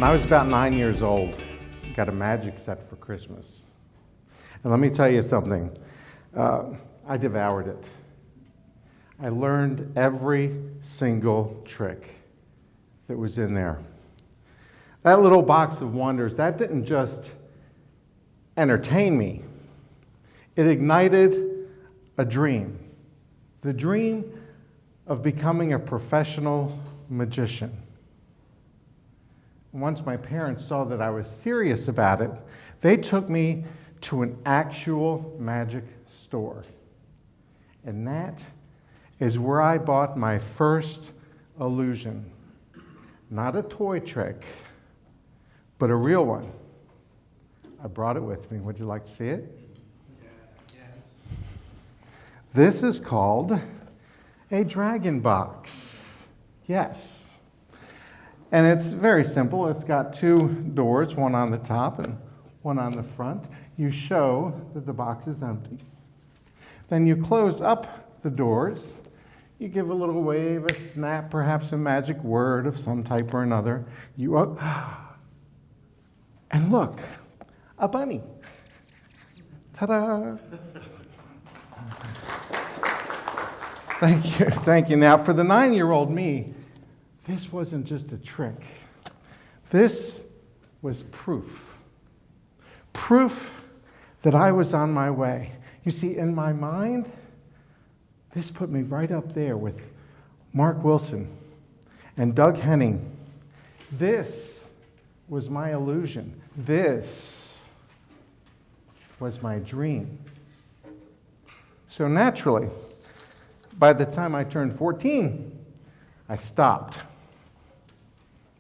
When I was about 9 years old, I got a magic set for Christmas. And let me tell you something. I devoured it. I learned every single trick that was in there. That little box of wonders, that didn't just entertain me. It ignited a dream. The dream of becoming a professional magician. Once my parents saw that I was serious about it, they took me to an actual magic store. And that is where I bought my first illusion. Not a toy trick, but a real one. I brought it with me. Would you like to see it? Yes. This is called a dragon box. Yes. And it's very simple. It's got two doors, one on the top and one on the front. You show that the box is empty. Then you close up the doors. You give a little wave, a snap, perhaps a magic word of some type or another. You and look, a bunny. Ta-da! Thank you. Now, for the 9-year-old me, this wasn't just a trick. This was proof. Proof that I was on my way. You see, in my mind, this put me right up there with Mark Wilson and Doug Henning. This was my illusion. This was my dream. So naturally, by the time I turned 14, I stopped.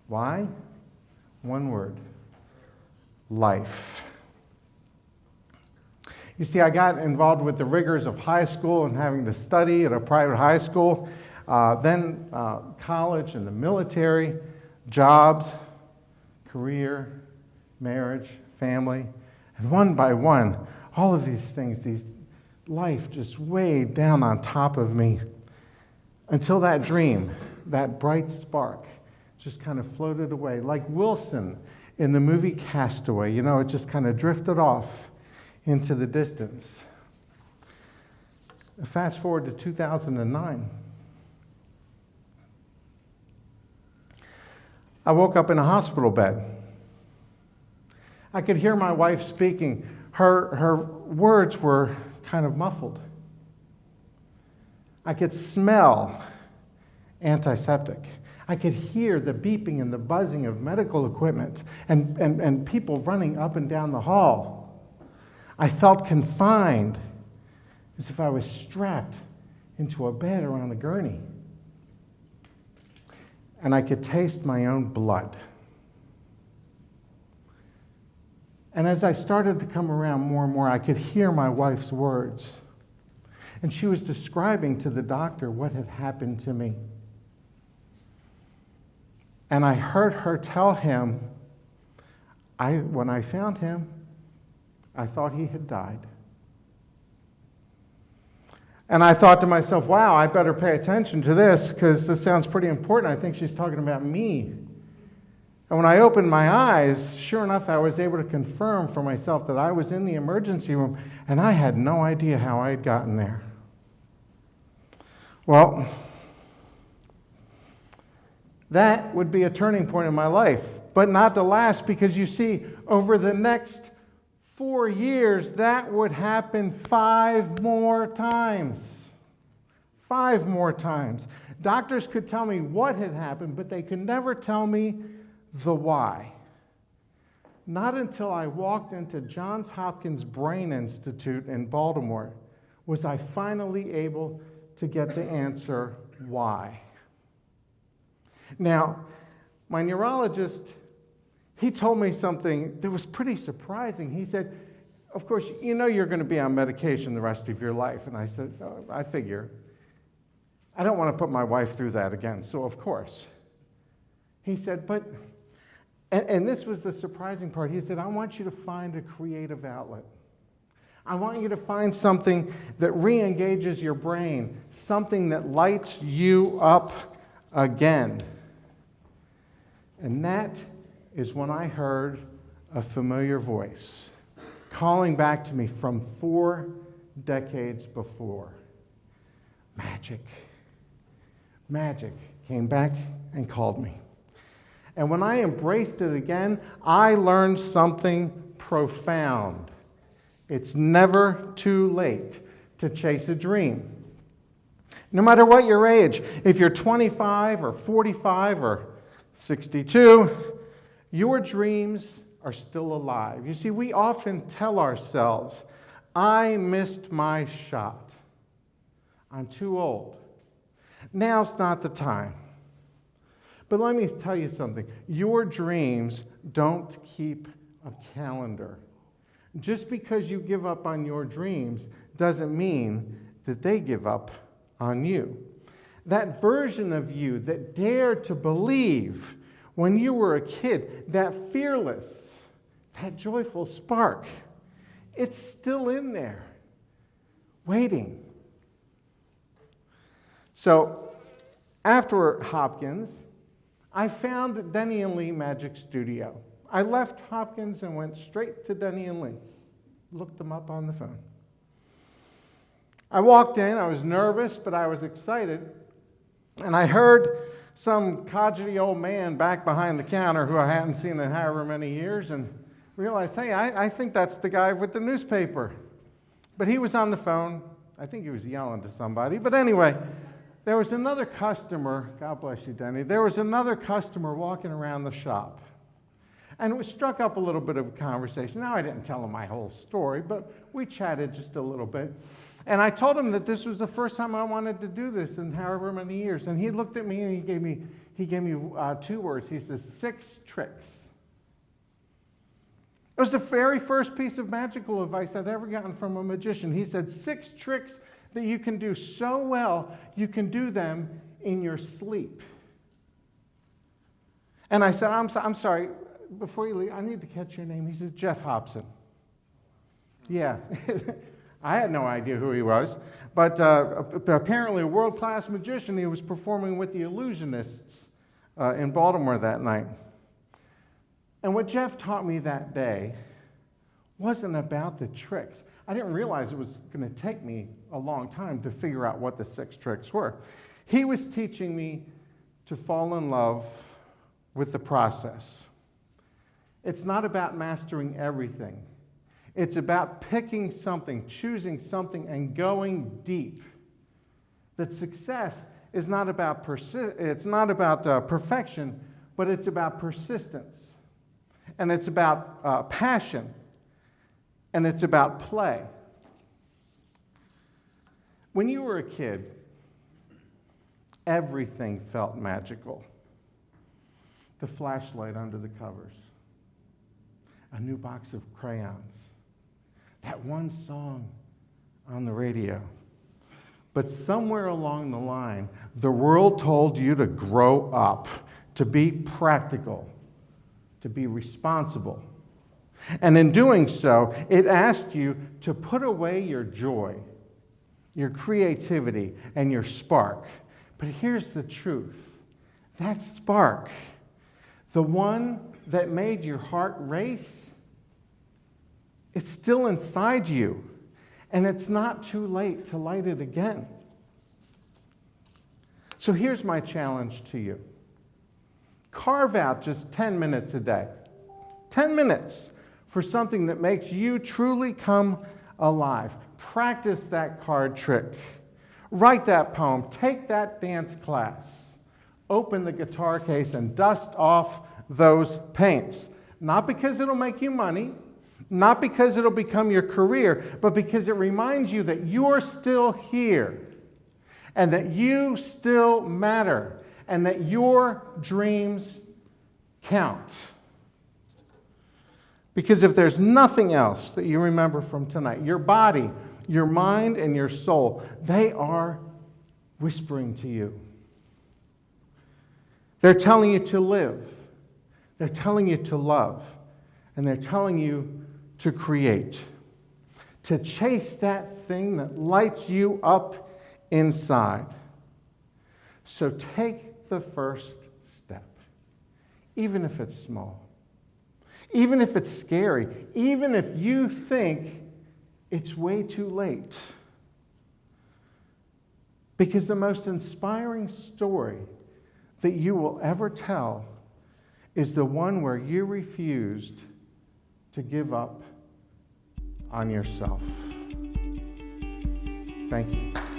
Why? One word: life. You see, I got involved with the rigors of high school and having to study at a private high school, then college and the military, jobs, career, marriage, family, and one by one, all of these things, life just weighed down on top of me until that dream, that bright spark, just kind of floated away. Like Wilson in the movie Castaway, it just kind of drifted off into the distance. Fast forward to 2009. I woke up in a hospital bed. I could hear my wife speaking. Her words were kind of muffled. I could smell antiseptic. I could hear the beeping and the buzzing of medical equipment and people running up and down the hall. I felt confined, as if I was strapped into a bed or on a gurney. And I could taste my own blood. And as I started to come around more and more, I could hear my wife's words. And she was describing to the doctor what had happened to me. And I heard her tell him, when I found him, I thought he had died. And I thought to myself, wow, I better pay attention to this because this sounds pretty important. I think she's talking about me. And when I opened my eyes, sure enough, I was able to confirm for myself that I was in the emergency room, and I had no idea how I had gotten there. Well, that would be a turning point in my life, but not the last, because you see, over the next 4 years, that would happen 5 more times. 5 more times. Doctors could tell me what had happened, but they could never tell me the why. Not until I walked into Johns Hopkins Brain Institute in Baltimore was I finally able to get the answer why. Now, my neurologist, he told me something that was pretty surprising. He said, of course, you know you're going to be on medication the rest of your life. And I said, oh, I figure. I don't want to put my wife through that again, so of course. He said, but, and this was the surprising part, he said, I want you to find a creative outlet. I want you to find something that re-engages your brain, something that lights you up again. And that is when I heard a familiar voice calling back to me from 4 decades before. Magic. Magic came back and called me. And when I embraced it again, I learned something profound. It's never too late to chase a dream. No matter what your age, if you're 25 or 45 or 62, your dreams are still alive. You see, we often tell ourselves, I missed my shot. I'm too old. Now's not the time. But let me tell you something. Your dreams don't keep a calendar. Just because you give up on your dreams doesn't mean that they give up on you. That version of you that dared to believe when you were a kid, that fearless, that joyful spark, it's still in there, waiting. So, after Hopkins, I found Denny and Lee Magic Studio. I left Hopkins and went straight to Denny and Lee. Looked them up on the phone. I walked in, I was nervous, but I was excited. And I heard some codgety old man back behind the counter who I hadn't seen in however many years, and realized, hey, I think that's the guy with the newspaper. But he was on the phone. I think he was yelling to somebody. But anyway, there was another customer, God bless you, Denny, there was another customer walking around the shop. And it struck up a little bit of a conversation. Now, I didn't tell him my whole story, but we chatted just a little bit. And I told him that this was the first time I wanted to do this in however many years. And he looked at me and he gave me 2 words. He says, 6 tricks. It was the very first piece of magical advice I'd ever gotten from a magician. He said, 6 tricks that you can do so well, you can do them in your sleep. And I said, I'm sorry, before you leave, I need to catch your name. He says, Jeff Hobson. Yeah. I had no idea who he was, but apparently a world-class magician. He was performing with the Illusionists in Baltimore that night. And what Jeff taught me that day wasn't about the tricks. I didn't realize it was going to take me a long time to figure out what the 6 tricks were. He was teaching me to fall in love with the process. It's not about mastering everything. It's about picking something, choosing something, and going deep. That success is not about perfection, but it's about persistence. And it's about passion. And it's about play. When you were a kid, everything felt magical. The flashlight under the covers, a new box of crayons, that one song on the radio. But somewhere along the line, the world told you to grow up, to be practical, to be responsible. And in doing so, it asked you to put away your joy, your creativity, and your spark. But here's the truth. That spark, the one that made your heart race, it's still inside you, and it's not too late to light it again. So here's my challenge to you. Carve out just 10 minutes a day. 10 minutes for something that makes you truly come alive. Practice that card trick. Write that poem. Take that dance class. Open the guitar case and dust off those paints. Not because it'll make you money, not because it'll become your career, but because it reminds you that you're still here and that you still matter and that your dreams count. Because if there's nothing else that you remember from tonight, your body, your mind, and your soul, they are whispering to you. They're telling you to live. They're telling you to love. And they're telling you to create. To chase that thing that lights you up inside. So take the first step, even if it's small. even if it's scary, even if you think it's way too late. Because the most inspiring story that you will ever tell is the one where you refused to give up on yourself. Thank you.